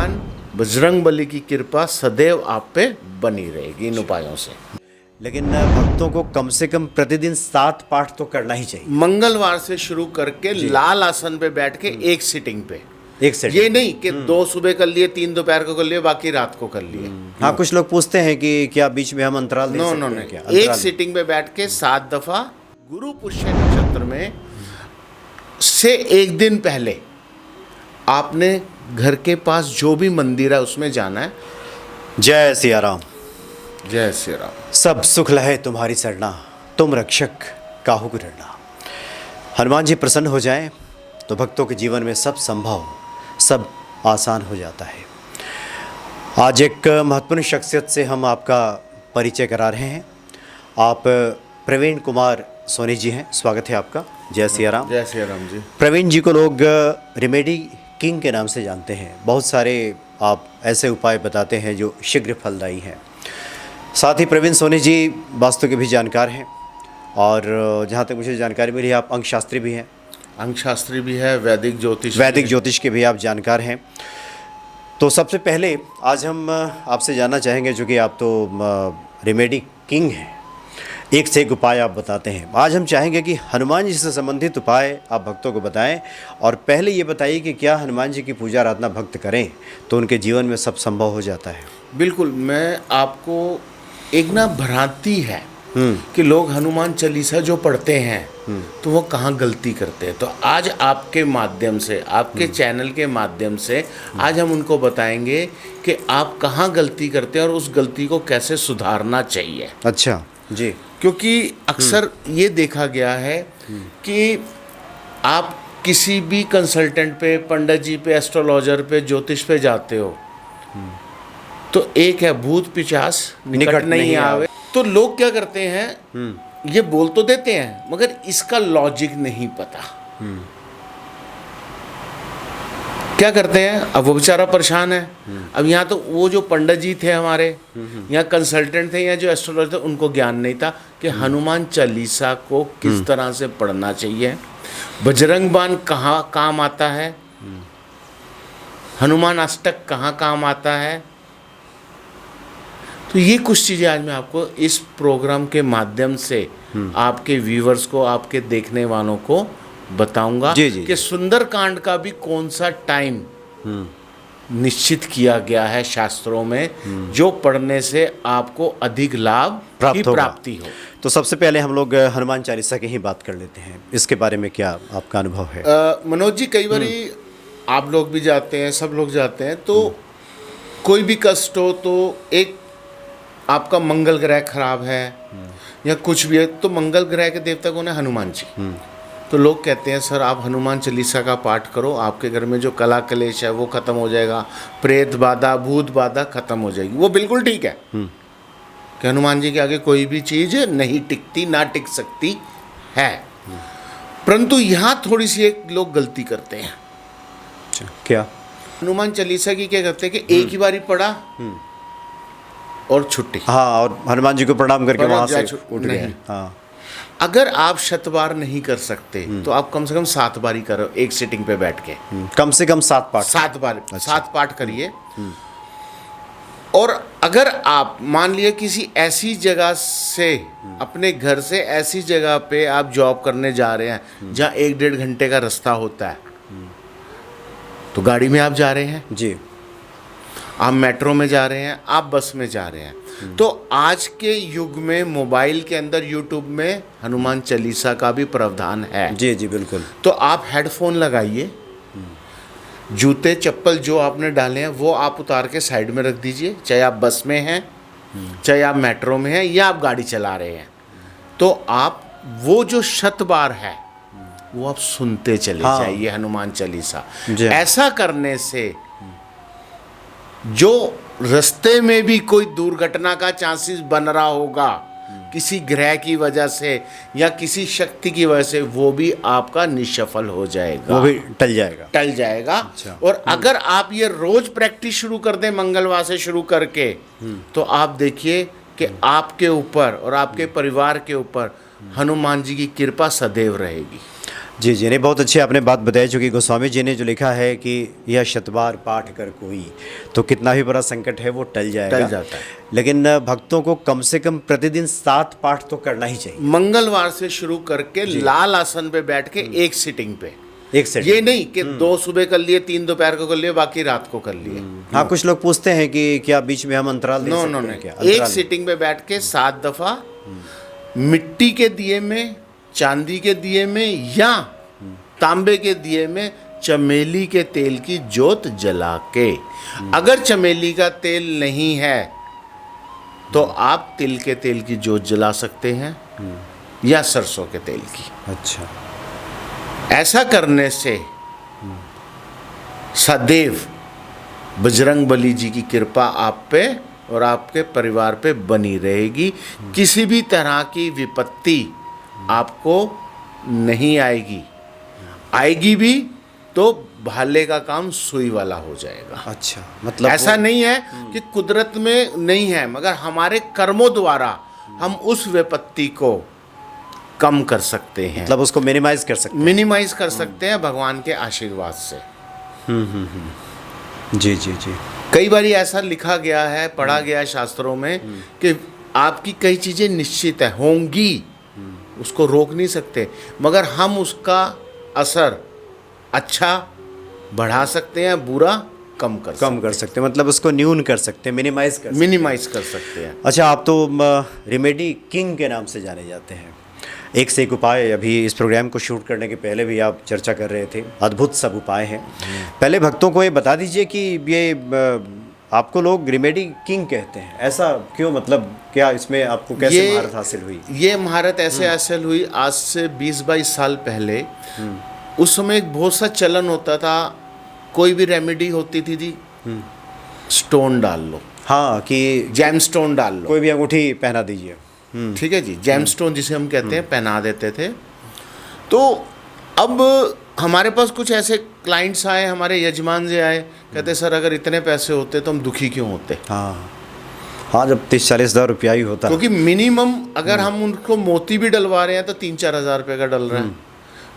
भगवान बजरंगबली की कृपा सदैव आप पे बनी रहेगी इन उपायों से। लेकिन भक्तों को कम से कम प्रतिदिन 7 पाठ तो करना ही चाहिए। मंगलवार से शुरू करके लाल आसन पे बैठ के एक सिटिंग पे, एक सेट। ये नहीं कि 2 सुबह कर लिए, 3 दोपहर को कर लिए, बाकी रात को कर लिए। हाँ, कुछ लोग पूछते हैं कि क्या बीच में हम अंतराल दे सकते हैं क्या? एक सिटिंग पे बैठ के 7 दफा गुरु पुष्य नक्षत्र में से एक दिन पहले आपने घर के पास जो भी मंदिर है उसमें जाना है। जय सिया राम। जय श्री राम। सब सुख लहे तुम्हारी सरना, तुम रक्षक काहू को डरना। हनुमान जी प्रसन्न हो जाएं तो भक्तों के जीवन में सब संभव, सब आसान हो जाता है। आज एक महत्वपूर्ण शख्सियत से हम आपका परिचय करा रहे हैं। आप प्रवीण कुमार सोनी जी हैं, स्वागत है आपका। जय सिया राम। जय श्री राम जी। प्रवीण जी को लोग रेमेडी किंग के नाम से जानते हैं। बहुत सारे आप ऐसे उपाय बताते हैं जो शीघ्र फलदायी हैं। साथ ही प्रवीण सोनी जी वास्तु के भी जानकार हैं और जहाँ तक मुझे जानकारी मिली आप अंक शास्त्री भी हैं। अंक शास्त्री भी है, वैदिक ज्योतिष के भी आप जानकार हैं। तो सबसे पहले आज हम आपसे जानना चाहेंगे, जो कि आप तो रेमेडी किंग हैं, एक से एक उपाय आप बताते हैं। आज हम चाहेंगे कि हनुमान जी से संबंधित उपाय आप भक्तों को बताएं। और पहले ये बताइए कि क्या हनुमान जी की पूजा आराधना भक्त करें तो उनके जीवन में सब संभव हो जाता है? बिल्कुल। मैं आपको एक ना भ्रांति है कि लोग हनुमान चालीसा जो पढ़ते हैं तो वो कहाँ गलती करते हैं। तो आज आपके माध्यम से, आपके चैनल के माध्यम से आज हम उनको बताएंगे कि आप कहाँ गलती करते हैं और उस गलती को कैसे सुधारना चाहिए। अच्छा जी। क्योंकि अक्सर ये देखा गया है कि आप किसी भी कंसल्टेंट पे, पंडित जी पे, एस्ट्रोलॉजर पे, ज्योतिष पे जाते हो तो एक है भूत पिशाच निकट नहीं आवे। तो लोग क्या करते हैं, ये बोल तो देते हैं मगर इसका लॉजिक नहीं पता। क्या करते हैं, अब वो बेचारा परेशान है। अब यहाँ तो वो जो पंडित जी थे हमारे, यहाँ कंसल्टेंट थे या जो एस्ट्रोलॉजर थे, उनको ज्ञान नहीं था कि हनुमान चालीसा को किस तरह से पढ़ना चाहिए, बजरंग बाण कहाँ काम आता है, हनुमान अष्टक कहाँ काम आता है। तो ये कुछ चीज़ें आज मैं आपको इस प्रोग्राम के माध्यम से आपके व्यूवर्स को, आपके देखने वालों को बताऊंगा कि सुंदरकांड का भी कौन सा टाइम निश्चित किया गया है शास्त्रों में, जो पढ़ने से आपको अधिक लाभ की प्राप्ति हो। तो सबसे पहले हम लोग हनुमान चालीसा की ही बात कर लेते हैं। इसके बारे में क्या आपका अनुभव है? मनोज जी, कई बार आप लोग भी जाते हैं, सब लोग जाते हैं, तो कोई भी कष्ट हो तो एक आपका मंगल ग्रह खराब है या कुछ भी है, तो मंगल ग्रह के देवता कौन है? हनुमान जी। तो लोग कहते हैं सर आप हनुमान चालीसा का पाठ करो, आपके घर में जो कला कलेश है वो खत्म हो जाएगा, प्रेत बाधा, भूत बाधा खत्म हो जाएगी। वो बिल्कुल ठीक है कि हनुमान जी के आगे कोई भी चीज़ नहीं टिकती, ना टिक सकती है। परंतु यहाँ थोड़ी सी एक लोग गलती करते हैं। क्या? हनुमान चालीसा की क्या करते हैं कि एक ही बारी पढ़ा और छुट्टी। हाँ, और हनुमान जी को प्रणाम करके वहाँ से उठ गए। हाँ। अगर आप 7 बार नहीं कर सकते तो आप कम से कम 7 बार ही करो, एक सिटिंग पे बैठ के। कम से कम 7 पाठ। 7 बार। अच्छा। 7 पाठ करिए। और अगर आप मान लिए किसी ऐसी जगह से, अपने घर से ऐसी जगह पे आप जॉब करने जा रहे हैं जहाँ 1-1.5 घंटे का रास्ता होता है, तो गाड़ी में आप जा रहे हैं जी, आप मेट्रो में जा रहे हैं, आप बस में जा रहे हैं, तो आज के युग में मोबाइल के अंदर यूट्यूब में हनुमान चालीसा का भी प्रावधान है। जी जी बिल्कुल। तो आप हेडफोन लगाइए, जूते चप्पल जो आपने डाले हैं वो आप उतार के साइड में रख दीजिए, चाहे आप बस में हैं, चाहे आप मेट्रो में हैं या आप गाड़ी चला रहे हैं, तो आप वो जो 7 बार है वो आप सुनते चले जाइए हनुमान चालीसा। ऐसा करने से जो रास्ते में भी कोई दुर्घटना का चांसेस बन रहा होगा किसी ग्रह की वजह से या किसी शक्ति की वजह से, वो भी आपका निष्फल हो जाएगा, वो भी टल जाएगा। अच्छा। और अगर आप ये रोज प्रैक्टिस शुरू कर दें मंगलवार से शुरू करके, तो आप देखिए कि आपके ऊपर और आपके परिवार के ऊपर हनुमान जी की कृपा सदैव रहेगी। जी जी, नहीं बहुत अच्छी आपने बात बताई, चूँकि गोस्वामी जी ने जो लिखा है कि यह शतबार पाठ कर कोई, तो कितना भी बड़ा संकट है वो टल जाएगा। टल जाता है। लेकिन भक्तों को कम से कम प्रतिदिन 7 पाठ तो करना ही चाहिए। मंगलवार से शुरू करके लाल आसन पे बैठ के एक सिटिंग पे, एक सेट। ये नहीं कि 2 सुबह कर लिए, 3 दोपहर को कर लिए, बाकी रात को कर लिए। हाँ, कुछ लोग पूछते हैं कि क्या बीच में हम अंतराल दे नो सकते नो हैं नहीं, क्या? एक अंतराल सिटिंग पे बैठ के 7 दफा मिट्टी के दिए में, चांदी के दिए में या तांबे के दिए में चमेली के तेल की जोत जला के, अगर चमेली का तेल नहीं है तो आप तिल के तेल की जोत जला सकते हैं या सरसों के तेल की। अच्छा, ऐसा करने से सदैव बजरंग बली जी की कृपा आप पे और आपके परिवार पे बनी रहेगी। किसी भी तरह की विपत्ति आपको नहीं आएगी, आएगी भी तो भाले का काम सुई वाला हो जाएगा। अच्छा, मतलब ऐसा नहीं है कि कुदरत में नहीं है, मगर हमारे कर्मों द्वारा हम उस विपत्ति को कम कर सकते हैं, मतलब उसको मिनिमाइज कर सकते मिनिमाइज कर सकते हैं भगवान के आशीर्वाद से। हैं। जी जी जी। कई बार ऐसा लिखा गया है, पढ़ा गया है शास्त्रों में कि आपकी कई चीज़ें निश्चित है, होंगी, उसको रोक नहीं सकते, मगर हम उसका असर अच्छा बढ़ा सकते हैं, बुरा कम कर सकते हैं, मतलब उसको न्यून कर सकते हैं, मिनिमाइज कर सकते हैं। मिनिमाइज कर सकते हैं। अच्छा, आप तो रेमेडी किंग के नाम से जाने जाते हैं। एक से एक उपाय, अभी इस प्रोग्राम को शूट करने के पहले भी आप चर्चा कर रहे थे, अद्भुत सब उपाय हैं। पहले भक्तों को ये बता दीजिए कि ये आपको लोग रेमेडी किंग कहते हैं, ऐसा क्यों? मतलब क्या इसमें आपको कैसे महारत हासिल हुई? ये महारत ऐसे हासिल हुई आज से 20-22 साल पहले। उस समय एक बहुत सा चलन होता था, कोई भी रेमेडी होती थी जी, स्टोन डाल लो। हाँ, कि जैम स्टोन डाल लो, कोई भी अंगूठी पहना दीजिए। ठीक है जी, जैम स्टोन जिसे हम कहते हैं, पहना देते थे। तो अब हमारे पास कुछ ऐसे क्लाइंट्स आए, हमारे यजमान जी आए, कहते सर अगर इतने पैसे होते तो हम दुखी क्यों होते। हाँ हाँ, जब 30-40 हज़ार रुपया ही होता, क्योंकि मिनिमम अगर हम उनको मोती भी डलवा रहे हैं तो 3-4 हज़ार रुपये का डल रहा है,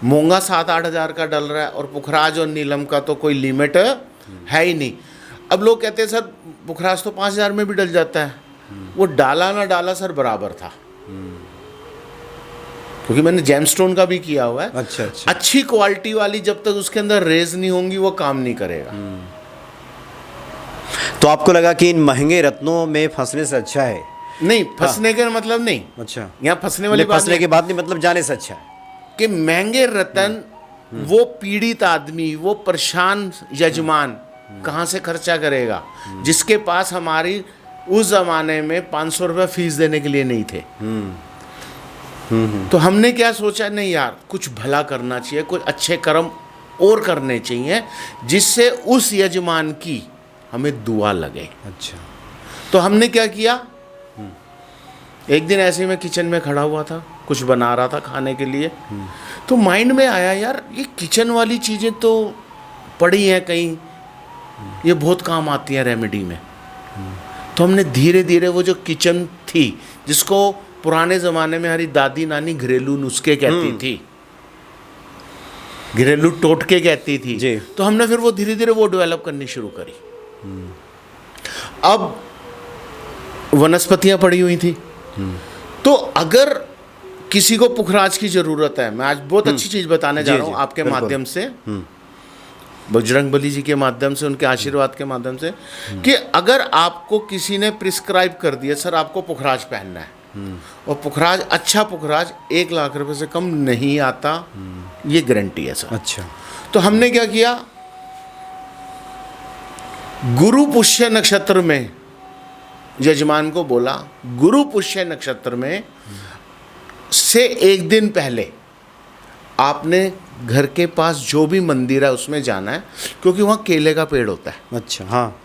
मूंगा 7-8 हज़ार का डल रहा है, और पुखराज और नीलम का तो कोई लिमिट है ही नहीं। अब लोग कहते हैं सर पुखराज तो 5,000 में भी डल जाता है। वो डाला ना डाला सर बराबर था, क्योंकि मैंने जेमस्टोन का भी किया हुआ है। अच्छा अच्छा। अच्छी क्वालिटी वाली जब तक उसके अंदर रेज नहीं होंगी वो काम नहीं करेगा। तो आपको लगा कि इन महंगे रत्नों में फंसने से अच्छा है? नहीं, फंसने का मतलब नहीं, अच्छा, यहाँ फंसने वाली बात फंसने की बात नहीं, मतलब जाने से अच्छा है कि महंगे रतन, वो पीड़ित आदमी, वो परेशान यजमान कहाँ से खर्चा करेगा, जिसके पास हमारी उस जमाने में 500 रुपये फीस देने के लिए नहीं थे। तो हमने क्या सोचा, नहीं यार कुछ भला करना चाहिए, कुछ अच्छे कर्म और करने चाहिए जिससे उस यजमान की हमें दुआ लगे। अच्छा, तो हमने क्या किया, एक दिन ऐसे ही मैं किचन में खड़ा हुआ था, कुछ बना रहा था खाने के लिए, तो माइंड में आया यार ये किचन वाली चीज़ें तो पड़ी हैं कहीं, ये बहुत काम आती हैं रेमेडी में। तो हमने धीरे धीरे वो जो किचन थी, जिसको पुराने ज़माने में हमारी दादी नानी घरेलू नुस्खे कहती थी, घरेलू टोटके कहती थी जी। तो हमने फिर वो धीरे धीरे वो डेवलप करनी शुरू करी। अब वनस्पतियां पड़ी हुई थी, तो अगर किसी को पुखराज की ज़रूरत है, मैं आज बहुत अच्छी चीज़ बताने जा रहा हूँ आपके माध्यम से, बजरंग बली जी के माध्यम से, उनके आशीर्वाद के माध्यम से, कि अगर आपको किसी ने प्रिस्क्राइब कर दिया सर आपको पुखराज पहनना है, और पुखराज, अच्छा पुखराज 1 लाख रुपए से कम नहीं आता, ये गारंटी है सर। अच्छा, तो हमने क्या किया, गुरु पुष्य नक्षत्र में यजमान को बोला, गुरु पुष्य नक्षत्र में से 1 दिन पहले आपने घर के पास जो भी मंदिर है उसमें जाना है, क्योंकि वहाँ केले का पेड़ होता है। अच्छा, हाँ,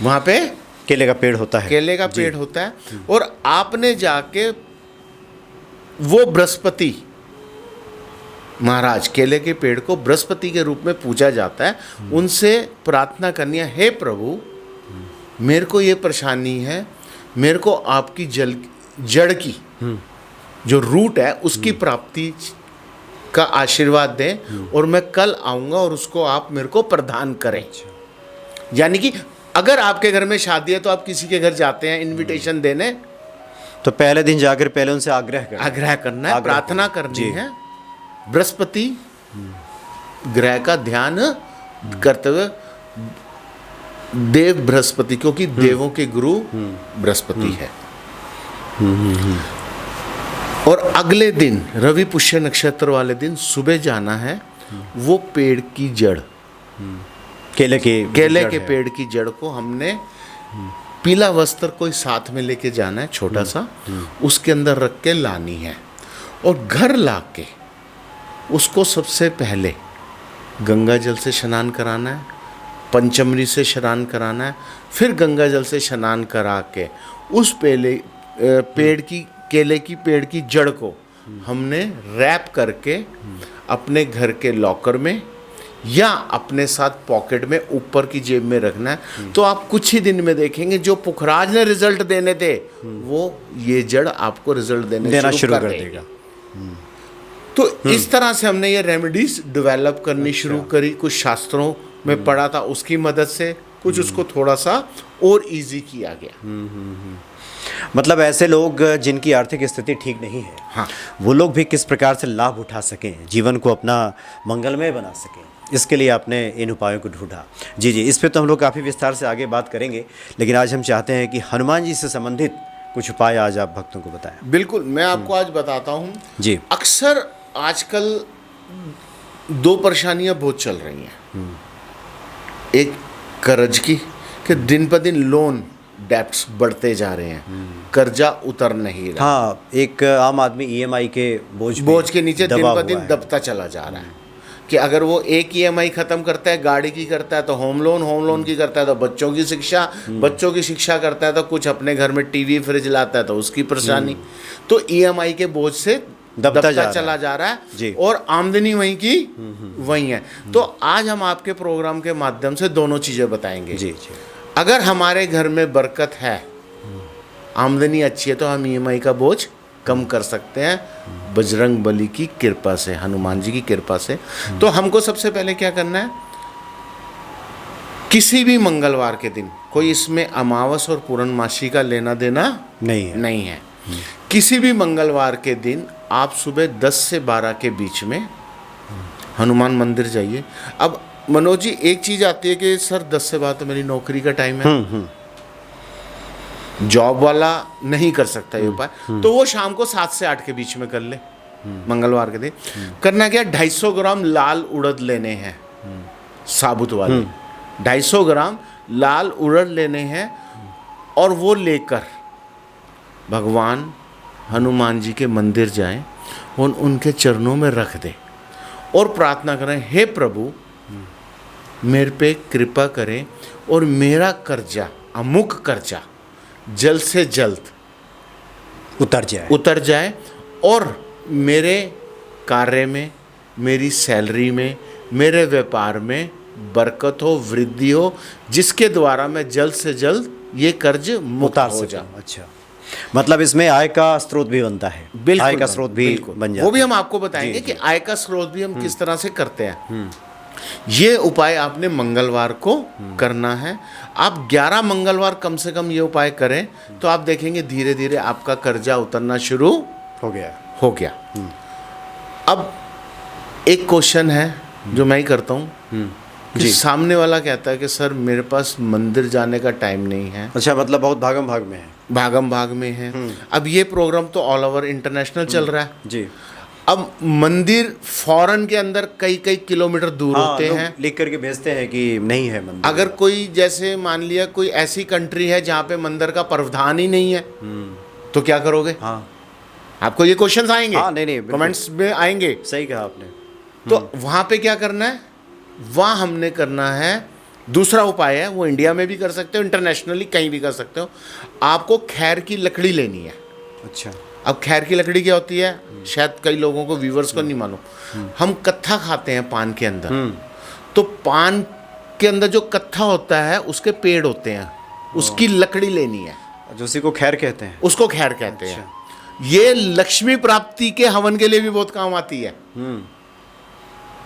वहाँ पे केले का पेड़ होता है, केले का पेड़ होता है, और आपने जाके वो बृहस्पति महाराज, केले के पेड़ को बृहस्पति के रूप में पूजा जाता है, उनसे प्रार्थना करनी है, हे प्रभु मेरे को ये परेशानी है, मेरे को आपकी जड़ की जो रूट है उसकी प्राप्ति का आशीर्वाद दें और मैं कल आऊँगा और उसको आप मेरे को प्रदान करें। यानी कि अगर आपके घर में शादी है तो आप किसी के घर जाते हैं इनविटेशन देने, तो पहले दिन जाकर पहले उनसे आग्रह करना करना है, प्रार्थना करनी है, बृहस्पति ग्रह का ध्यान करते हुए, देव बृहस्पति, क्योंकि देवों के गुरु बृहस्पति है। और अगले दिन रवि पुष्य नक्षत्र वाले दिन सुबह जाना है वो पेड़ की जड़, केले के पेड़ की जड़ को हमने पीला वस्त्र कोई साथ में लेके जाना है, छोटा सा, उसके अंदर रख के लानी है और घर लाके उसको सबसे पहले गंगा जल से स्नान कराना है, पंचमरी से स्नान कराना है, फिर गंगा जल से स्नान करा के उस केले की पेड़ की जड़ को हमने रैप करके अपने घर के लॉकर में या अपने साथ पॉकेट में ऊपर की जेब में रखना है। तो आप कुछ ही दिन में देखेंगे जो पुखराज ने रिजल्ट देने थे वो ये जड़ आपको रिजल्ट देना शुरू कर देगा। तो इस तरह से हमने ये रेमेडीज डेवलप करनी शुरू करी। कुछ शास्त्रों में पढ़ा था उसकी मदद से, कुछ उसको थोड़ा सा और इजी किया गया। मतलब ऐसे लोग जिनकी आर्थिक स्थिति ठीक नहीं है, हाँ, वो लोग भी किस प्रकार से लाभ उठा सकें, जीवन को अपना मंगलमय बना सकें, इसके लिए आपने इन उपायों को ढूंढा। जी जी, इस पे तो हम लोग काफ़ी विस्तार से आगे बात करेंगे, लेकिन आज हम चाहते हैं कि हनुमान जी से संबंधित कुछ उपाय आज आप भक्तों को बताएं। बिल्कुल, मैं आपको आज बताता हूँ जी। अक्सर आजकल दो परेशानियां बहुत चल रही हैं। एक कर्ज की कि दिन पर दिन लोन डेप्ट्स बढ़ते जा रहे हैं, कर्जा उतर नहीं रहा। हाँ, एक आम आदमी ईएमआई के बोझ के नीचे दिन पर दिन दबता चला जा रहा है कि अगर वो एक ईएमआई खत्म करता है, गाड़ी की करता है तो होम लोन की करता है, तो बच्चों की शिक्षा करता है, तो कुछ अपने घर में टीवी फ्रिज लाता है तो उसकी परेशानी, तो ईएमआई के बोझ से दबता चला जा रहा है और आमदनी वहीं की वहीं है। तो आज हम आपके प्रोग्राम के माध्यम से दोनों चीज़ें बताएंगे। जी। अगर हमारे घर में बरकत है, आमदनी अच्छी है, तो हम ईएमआई का बोझ कम कर सकते हैं बजरंग बली की कृपा से, हनुमान जी की कृपा से। तो हमको सबसे पहले क्या करना है, किसी भी मंगलवार के दिन, कोई इसमें अमावस और पूर्णमासी का लेना देना नहीं है। किसी भी मंगलवार के दिन आप सुबह 10 से 12 के बीच में हनुमान मंदिर जाइए। अब मनोज जी, एक चीज आती है कि सर 10 से 12 तो मेरी नौकरी का टाइम है, जॉब वाला नहीं कर सकता ये उपाय, तो वो शाम को 7 से 8 के बीच में कर ले। मंगलवार के दिन करना क्या, 250 ग्राम लाल उड़द लेने हैं, साबुत वाले 250 ग्राम लाल उड़द लेने हैं और वो लेकर भगवान हनुमान जी के मंदिर जाएं और उनके चरणों में रख दें और प्रार्थना करें, हे प्रभु मेरे पे कृपा करें और मेरा कर्जा, अमुक कर्जा जल्द से जल्द उतर जाए और मेरे कार्य में, मेरी सैलरी में, मेरे व्यापार में बरकत हो, वृद्धि हो, जिसके द्वारा मैं जल्द से जल्द ये कर्ज मुक्त हो जाऊं। अच्छा, मतलब इसमें आय का स्रोत भी बनता है। आय का स्रोत भी बन जाता है। वो भी हम आपको बताएंगे कि आय का स्रोत भी हम किस तरह से करते हैं। ये उपाय आपने मंगलवार को करना है। आप 11 मंगलवार कम से कम ये उपाय करें तो आप देखेंगे धीरे धीरे आपका कर्जा उतरना शुरू हो गया। अब एक क्वेश्चन है जो मैं ही करता हूँ कि सामने वाला कहता है कि सर मेरे पास मंदिर जाने का टाइम नहीं है। अच्छा, मतलब बहुत भागम भाग में है। अब ये प्रोग्राम तो ऑल ओवर इंटरनेशनल चल रहा है जी। अब मंदिर फॉरेन के अंदर कई किलोमीटर दूर होते हैं, लिख करके भेजते हैं कि नहीं है मंदिर। अगर कोई जैसे मान लिया कोई ऐसी कंट्री है जहाँ पे मंदिर का प्रावधान ही नहीं है तो क्या करोगे? हाँ, आपको ये क्वेश्चंस आएंगे। हाँ, नहीं, कमेंट्स में आएंगे। सही कहा आपने। तो वहाँ पे क्या करना है, वहाँ हमने करना है दूसरा उपाय है, वो इंडिया में भी कर सकते हो, इंटरनेशनली कहीं भी कर सकते हो। आपको खैर की लकड़ी लेनी है। अच्छा, अब खैर की लकड़ी क्या होती है, शायद कई लोगों को, व्यूवर्स को नहीं मालूम। हम कत्था खाते हैं पान के अंदर, तो पान के अंदर जो कत्था होता है उसके पेड़ होते हैं, उसकी लकड़ी लेनी है, जो उसी को खैर कहते हैं। उसको खैर कहते हैं। ये लक्ष्मी प्राप्ति के हवन के लिए भी बहुत काम आती है।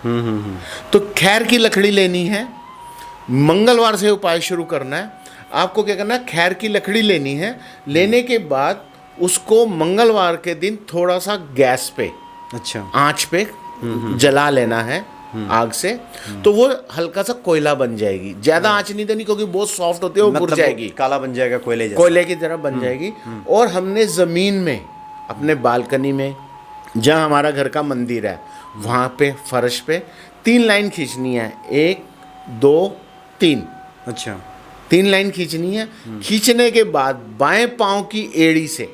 तो खैर की लकड़ी लेनी है, मंगलवार से उपाय शुरू करना है। आपको क्या करना है, खैर की लकड़ी लेनी है। लेने के बाद उसको मंगलवार के दिन थोड़ा सा गैस पे, अच्छा, आंच पे जला लेना है आग से, तो वो हल्का सा कोयला बन जाएगी। ज्यादा आंच नहीं देनी क्योंकि बहुत सॉफ्ट होती है, वो मतलब बुझ जाएगी, काला बन जाएगा, कोयले जैसा। कोयले की तरह बन जाएगी। और हमने जमीन में, अपने बालकनी में, जहाँ हमारा घर का मंदिर है, वहाँ पे फर्श पे 3 लाइन खींचनी है। 1 2 3, अच्छा, 3 लाइन खींचनी है। खींचने के बाद बाएं पाँव की एड़ी से,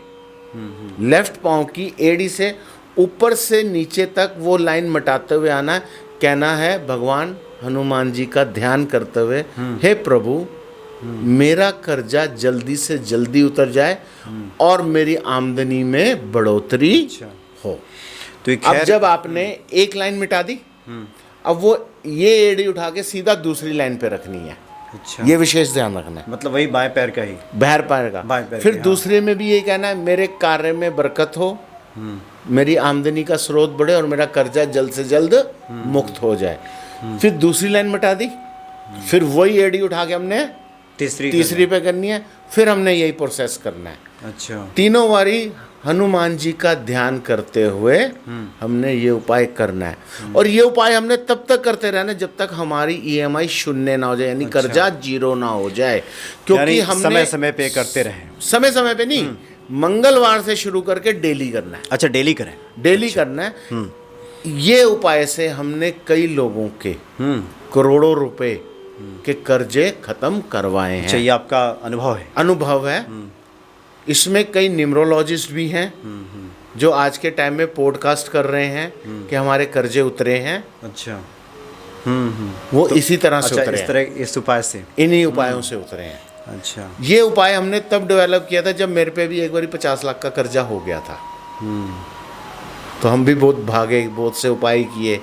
लेफ्ट पाँव की एड़ी से ऊपर से नीचे तक वो लाइन मटाते हुए आना है। कहना है भगवान हनुमान जी का ध्यान करते हुए, हे प्रभु मेरा कर्जा जल्दी से जल्दी उतर जाए और मेरी आमदनी में बढ़ोतरी हो। तो ये अब खैर, जब आपने एक लाइन मिटा दी, अब वो ये एड़ी उठा के सीधा दूसरी लाइन पे रखनी है। अच्छा, ये विशेष ध्यान रखना है, मतलब वही बाएं पैर का ही। बहर पाएगा। बाएं पैर फिर के, हाँ। दूसरे में भी ये कहना है, मेरे कार्य में बरकत हो, मेरी आमदनी का स्रोत बढ़े और मेरा कर्जा जल्द से जल्द मुक्त हो जाए। फिर दूसरी लाइन मिटा दी, फिर वही एड़ी उठा के हमने तीसरी पे करनी है। फिर हमने यही प्रोसेस करना है। अच्छा, तीनों बारी हनुमान जी का ध्यान करते हुए हमने ये उपाय करना है। और ये उपाय हमने तब तक करते रहना जब तक हमारी ईएमआई शून्य ना हो जाए, यानी कर्जा 0 ना हो जाए। क्योंकि हमने समय समय पे करते रहे। समय समय पे नहीं, मंगलवार से शुरू करके डेली करना है। अच्छा, डेली करें। डेली करना है। ये उपाय से हमने कई लोगों के करोड़ों रुपए के कर्जे खत्म करवाए हैं। अच्छा, ये आपका अनुभव है। इसमें कई न्यूमरोलॉजिस्ट भी हैं जो आज के टाइम में पॉडकास्ट कर रहे हैं कि हमारे कर्जे उतरे हैं। अच्छा, वो इसी तरह से अच्छा, उतरे इस हैं, तरह इस उपाय से। इन्हीं उपायों से उतरे हैं। अच्छा, ये उपाय हमने तब डेवलप किया था जब मेरे पे भी एक बारी 50 लाख का कर्जा हो गया था। तो हम भी बहुत भागे, बहुत से उपाय किए।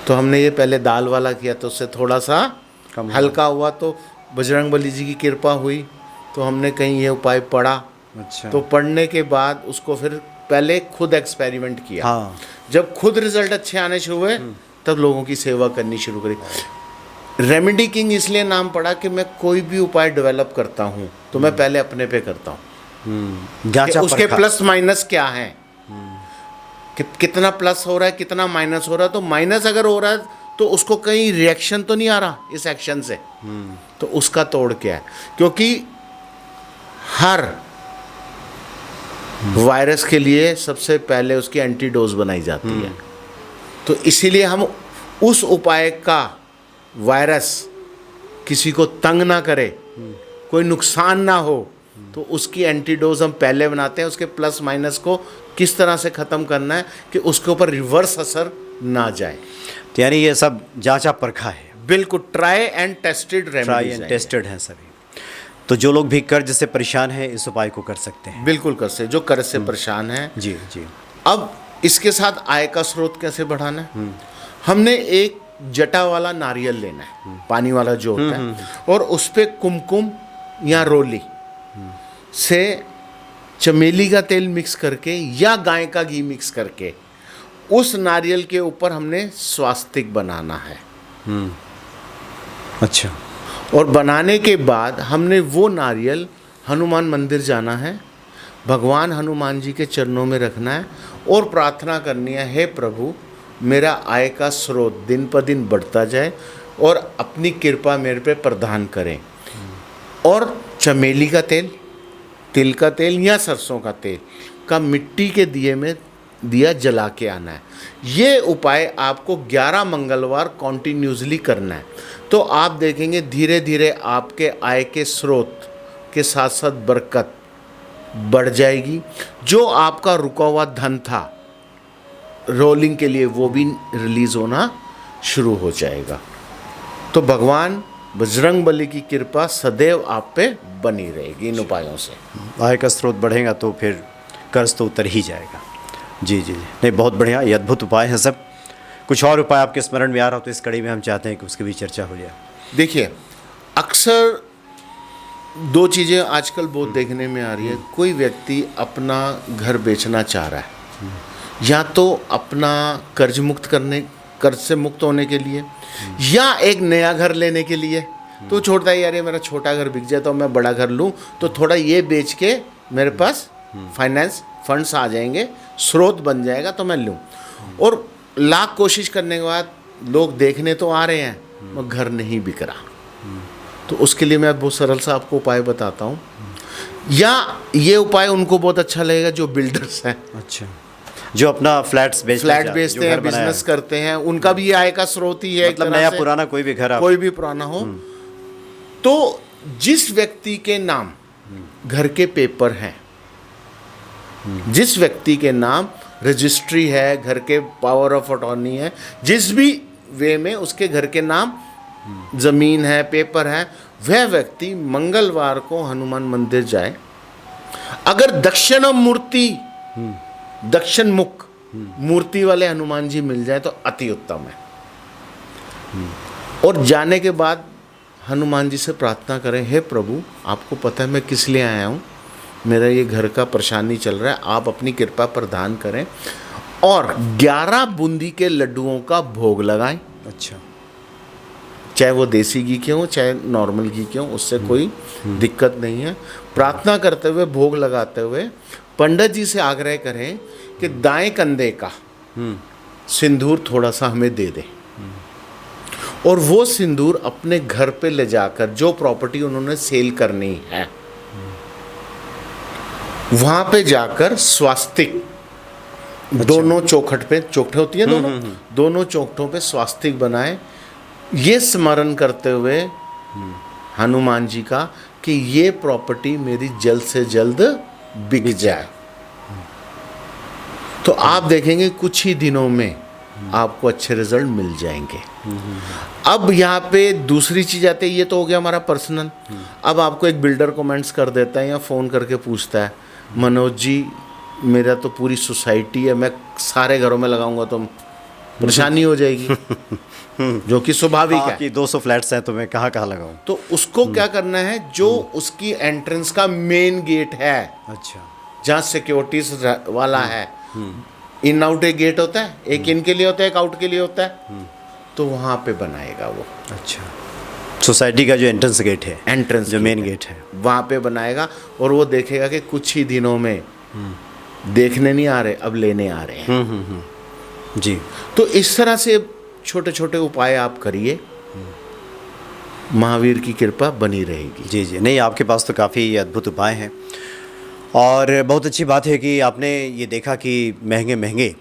तो हमने ये पहले दाल वाला किया, तो उससे थोड़ा सा कम हल्का हुआ। तो बजरंगबली जी की कृपा हुई, तो हमने कहीं ये उपाय पढ़ा। अच्छा, तो पढ़ने के बाद उसको फिर पहले खुद एक्सपेरिमेंट किया। हाँ। जब खुद रिजल्ट अच्छे आने शुरू हुए, तब लोगों की सेवा करनी शुरू करी। रेमेडी किंग इसलिए नाम पड़ा कि मैं कोई भी उपाय डेवलप करता हूँ तो मैं पहले अपने पे करता हूँ कि उसके प्लस माइनस क्या हैं, कितना प्लस हो रहा है, कितना माइनस हो रहा है। तो माइनस अगर हो रहा है तो उसको कहीं रिएक्शन तो नहीं आ रहा इस एक्शन से, तो उसका तोड़ क्या है। क्योंकि हर वायरस के लिए सबसे पहले उसकी एंटीडोज बनाई जाती है। तो इसीलिए हम उस उपाय का वायरस किसी को तंग ना करे, कोई नुकसान ना हो, तो उसकी एंटीडोज हम पहले बनाते हैं। उसके प्लस माइनस को किस तरह से ख़त्म करना है कि उसके ऊपर रिवर्स असर ना जाए। तो यानी ये सब जांचा परखा है, बिल्कुल ट्राई एंड टेस्टेड टेस्टेड हैं सभी। तो जो लोग भी कर्ज से परेशान हैं इस उपाय को कर सकते हैं। बिल्कुल कर सकते, जो कर्ज से परेशान हैं। जी जी। अब इसके साथ आय का स्रोत कैसे बढ़ाना है, हमने एक जटा वाला नारियल लेना है, पानी वाला जो होता है, और उस पर कुमकुम या रोली से चमेली का तेल मिक्स करके या गाय का घी मिक्स करके उस नारियल के ऊपर हमने स्वास्तिक बनाना है। अच्छा। और बनाने के बाद हमने वो नारियल हनुमान मंदिर जाना है, भगवान हनुमान जी के चरणों में रखना है और प्रार्थना करनी है, हे प्रभु मेरा आय का स्रोत दिन पर दिन बढ़ता जाए और अपनी कृपा मेरे पे प्रदान करें। और चमेली का तेल, तिल का तेल या सरसों का तेल का मिट्टी के दिए में दिया जला के आना है। ये उपाय आपको 11 मंगलवार कॉन्टिन्यूसली करना है। तो आप देखेंगे धीरे धीरे आपके आय के स्रोत के साथ साथ बरकत बढ़ जाएगी। जो आपका रुका हुआ धन था रोलिंग के लिए, वो भी रिलीज़ होना शुरू हो जाएगा। तो भगवान बजरंगबली की कृपा सदैव आप पे बनी रहेगी इन उपायों से। आय का स्रोत बढ़ेगा तो फिर कर्ज तो उतर ही जाएगा। जी जी जी, नहीं बहुत बढ़िया, ये अद्भुत उपाय हैं सब। कुछ और उपाय आपके स्मरण में आ रहा हो तो इस कड़ी में हम चाहते हैं कि उसकी भी चर्चा हो जाए। देखिए, अक्सर 2 चीज़ें आजकल बहुत देखने में आ रही है। कोई व्यक्ति अपना घर बेचना चाह रहा है, या तो अपना कर्ज मुक्त करने कर्ज से मुक्त होने के लिए, या एक नया घर लेने के लिए। तो छोड़ता है यार ये मेरा छोटा घर बिक जाए तो मैं बड़ा घर लूँ, तो थोड़ा ये बेच के मेरे पास फाइनेंस फंड्स आ जाएंगे, स्रोत बन जाएगा तो मैं लूँ। और लाख कोशिश करने के बाद लोग देखने तो आ रहे हैं, मगर घर नहीं बिक रहा। तो उसके लिए मैं बहुत सरल सा आपको उपाय बताता हूँ, या ये उपाय उनको बहुत अच्छा लगेगा जो बिल्डर्स हैं, अच्छा, जो अपना फ्लैट बेचते हैं, बिजनेस करते हैं, उनका भी ये आय का स्रोत ही है। मतलब नया पुराना कोई भी घर, कोई भी पुराना हो, तो जिस व्यक्ति के नाम घर के पेपर हैं, जिस व्यक्ति के नाम रजिस्ट्री है, घर के पावर ऑफ अटॉर्नी है, जिस भी वे में उसके घर के नाम जमीन है, पेपर है, वह व्यक्ति मंगलवार को हनुमान मंदिर जाए। अगर दक्षिण मुख मूर्ति वाले हनुमान जी मिल जाए तो अति उत्तम है। और जाने के बाद हनुमान जी से प्रार्थना करें, हे प्रभु आपको पता है मैं किस लिए आया हूँ, मेरा ये घर का परेशानी चल रहा है, आप अपनी कृपा प्रदान करें, और 11 बूंदी के लड्डुओं का भोग लगाएं। अच्छा, चाहे वो देसी घी के हों चाहे नॉर्मल घी के हों, उससे कोई दिक्कत नहीं है। प्रार्थना करते हुए, भोग लगाते हुए पंडित जी से आग्रह करें कि दाएं कंधे का सिंदूर थोड़ा सा हमें दे दें, और वो सिंदूर अपने घर पे ले जाकर जो प्रॉपर्टी उन्होंने सेल करनी है वहां पे जाकर स्वास्तिक, दोनों चौखटे होती है दोनों चौखटों पे स्वास्तिक बनाए, ये स्मरण करते हुए हनुमान जी का कि ये प्रॉपर्टी मेरी जल्द से जल्द बिक जाए। तो आप देखेंगे कुछ ही दिनों में आपको अच्छे रिजल्ट मिल जाएंगे। अब यहाँ पे दूसरी चीज़ आती है, ये तो हो गया हमारा पर्सनल। अब आपको एक बिल्डर कमेंट्स कर देता है या फ़ोन करके पूछता है, मनोज जी मेरा तो पूरी सोसाइटी है, मैं सारे घरों में लगाऊंगा तो परेशानी हो जाएगी, जो कि स्वाभाविक है कि 200 फ्लैट्स हैं तो मैं कहाँ कहाँ लगाऊं। तो उसको क्या करना है, जो उसकी एंट्रेंस का मेन गेट है, अच्छा, जहाँ सिक्योरिटीज वाला है, इन आउट एक गेट होता है, एक इन के लिए होता है, एक आउट के लिए होता है, तो वहाँ पे बनाएगा वो। अच्छा, सोसाइटी का जो एंट्रेंस गेट है, एंट्रेंस जो मेन गेट है, वहाँ पे बनाएगा, और वो देखेगा कि कुछ ही दिनों में देखने नहीं आ रहे, अब लेने आ रहे हैं। जी, तो इस तरह से छोटे छोटे उपाय आप करिए, महावीर की कृपा बनी रहेगी। जी जी, नहीं आपके पास तो काफ़ी अद्भुत उपाय हैं, और बहुत अच्छी बात है कि आपने ये देखा कि महंगे महंगे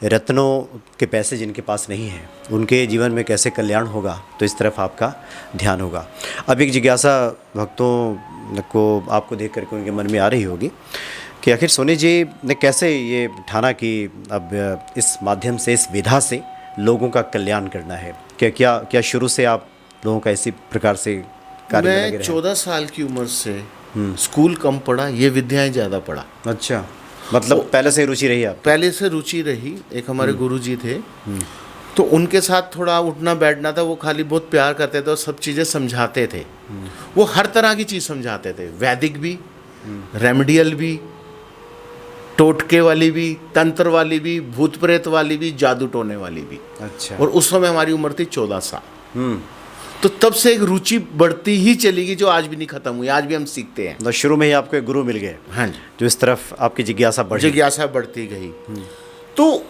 रत्नों के पैसे जिनके पास नहीं हैं उनके जीवन में कैसे कल्याण होगा, तो इस तरफ आपका ध्यान होगा। अब एक जिज्ञासा भक्तों को आपको देख करके उनके मन में आ रही होगी कि आखिर सोनी जी ने कैसे ये ठाना कि अब इस माध्यम से, इस विधा से लोगों का कल्याण करना है। क्या शुरू से आप लोगों का इसी प्रकार से कार्य में लगे रहे? 14 साल की उम्र से स्कूल कम पढ़ा, ये विद्याएं ज़्यादा पढ़ा। अच्छा, मतलब पहले से रुचि रही आप? पहले से रुचि रही। एक हमारे गुरुजी थे, तो उनके साथ थोड़ा उठना बैठना था, वो खाली बहुत प्यार करते थे और सब चीज़ें समझाते थे। वो हर तरह की चीज़ समझाते थे, वैदिक भी, रेमेडियल भी, टोटके वाली भी, तंत्र वाली भी, भूत प्रेत वाली भी, जादू टोने वाली भी। अच्छा, और उस समय हमारी उम्र थी 14 साल। तो तब से एक रुचि बढ़ती ही चली गई, जो आज भी नहीं खत्म हुई, आज भी हम सीखते हैं। तो शुरू में ही आपको एक गुरु मिल गए। हाँ जी, जो इस तरफ आपकी जिज्ञासा बढ़ती गई। तो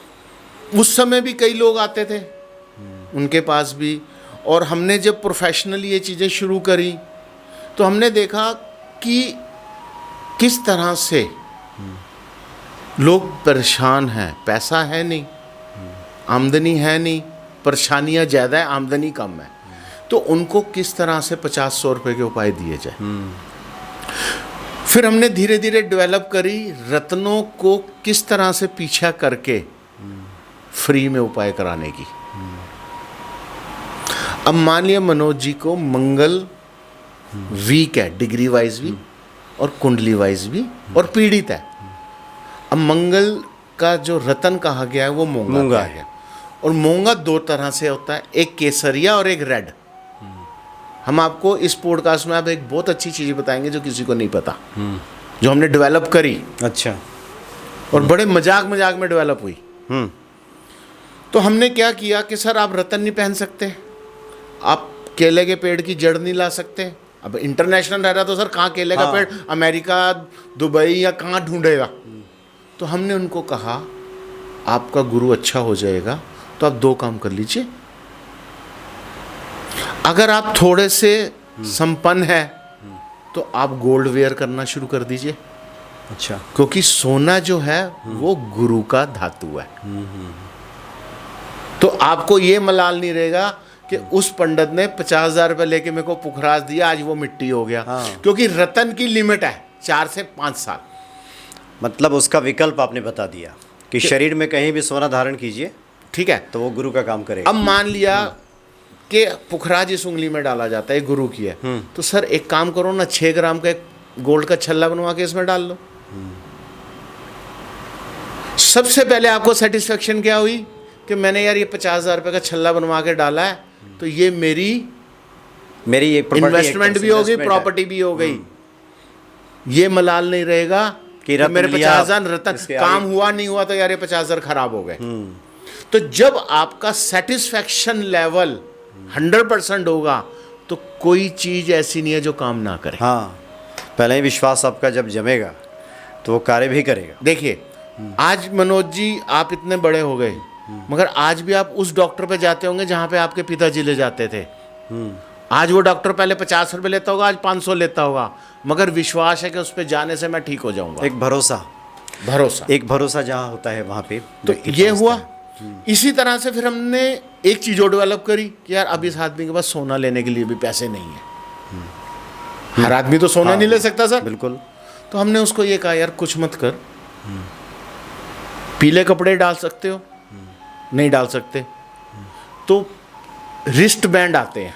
उस समय भी कई लोग आते थे उनके पास भी, और हमने जब प्रोफेशनली ये चीज़ें शुरू करी तो हमने देखा कि किस तरह से लोग परेशान हैं, पैसा है नहीं, आमदनी है नहीं, परेशानियां ज़्यादा है, आमदनी कम है, तो उनको किस तरह से 50-100 रुपए के उपाय दिए जाए। फिर हमने धीरे धीरे डेवलप करी रत्नों को किस तरह से पीछा करके फ्री में उपाय कराने की। अब मान लिया मनोज जी को मंगल वीक है, डिग्री वाइज भी और कुंडली वाइज भी, और पीड़ित है। अब मंगल का जो रतन कहा गया है वो मूंगा है, और मूंगा 2 तरह से होता है, एक केसरिया और एक रेड। हम आपको इस पॉडकास्ट में आप एक बहुत अच्छी चीज़ बताएंगे जो किसी को नहीं पता, जो हमने डेवलप करी। अच्छा, और बड़े मजाक में डेवलप हुई। तो हमने क्या किया कि सर आप रतन नहीं पहन सकते, आप केले के पेड़ की जड़ नहीं ला सकते। अब इंटरनेशनल रह रहा तो सर कहाँ केले का पेड़, अमेरिका, दुबई या कहाँ ढूंढेगा। तो हमने उनको कहा आपका गुरु अच्छा हो जाएगा तो आप 2 काम कर लीजिए। अगर आप थोड़े से संपन्न है तो आप गोल्ड वेयर करना शुरू कर दीजिए। अच्छा। क्योंकि सोना जो है वो गुरु का धातु है। तो आपको ये मलाल नहीं रहेगा कि उस पंडित ने 50,000 रुपये लेके मेरे को पुखराज दिया, आज वो मिट्टी हो गया। क्योंकि रतन की लिमिट है 4 से 5 साल। मतलब उसका विकल्प आपने बता दिया कि शरीर में कहीं भी सोना धारण कीजिए, ठीक है, तो वो गुरु का काम करेगा। अब मान लिया कि पुखराज इस उंगली में डाला जाता है, गुरु की है, तो सर एक काम करो ना, 6 ग्राम का एक गोल्ड का छल्ला बनवा के इसमें डाल लो। सबसे पहले आपको सेटिस्फेक्शन क्या हुई कि मैंने यार ये 50,000 रुपये का छल्ला बनवा के डाला है, तो ये मेरी एक इन्वेस्टमेंट भी हो गई, प्रॉपर्टी भी हो गई। ये मलाल नहीं रहेगा कि मेरे 50,000 रतन काम हुआ नहीं हुआ तो यार ये 50,000 खराब हो गए। तो जब आपका सेटिस्फेक्शन लेवल 100% होगा तो कोई चीज ऐसी नहीं है जो काम ना करे। हाँ, पहले ही विश्वास आपका जब जमेगा तो वो कार्य भी करेगा। देखिए आज मनोज जी आप इतने बड़े हो गए, मगर आज भी आप उस डॉक्टर पे जाते होंगे जहाँ पे आपके पिताजी ले जाते थे। आज वो डॉक्टर पहले 50 रुपये लेता होगा, आज 500 लेता होगा, मगर विश्वास है कि उस पे जाने से मैं ठीक हो जाऊंगा। एक भरोसा एक भरोसा जहाँ होता है वहाँ पे तो ये हुआ। इसी तरह से फिर हमने एक चीज़ और डेवलप करी कि यार अब इस आदमी के पास सोना लेने के लिए भी पैसे नहीं है। हर आदमी तो सोना नहीं ले सकता सर। बिल्कुल। तो हमने उसको ये कहा यार कुछ मत कर, पीले कपड़े डाल सकते हो, नहीं डाल सकते तो रिस्ट बैंड आते हैं,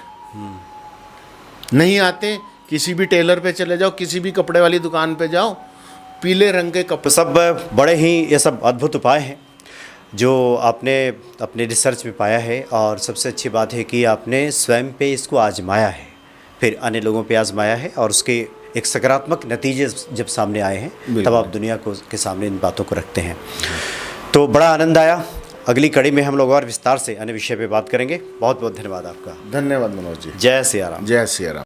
नहीं आते किसी भी टेलर पे चले जाओ, किसी भी कपड़े वाली दुकान पे जाओ, पीले रंग के कपड़े। तो सब बड़े ही ये सब अद्भुत उपाय हैं जो आपने अपने रिसर्च में पाया है, और सबसे अच्छी बात है कि आपने स्वयं पे इसको आजमाया है, फिर अन्य लोगों पे आजमाया है, और उसके एक सकारात्मक नतीजे जब सामने आए हैं तब आप दुनिया को के सामने इन बातों को रखते हैं। तो बड़ा आनंद आया। अगली कड़ी में हम लोग और विस्तार से अन्य विषय पे बात करेंगे। बहुत बहुत धन्यवाद आपका। धन्यवाद मनोज जी। जय सिया राम। जय सिया राम।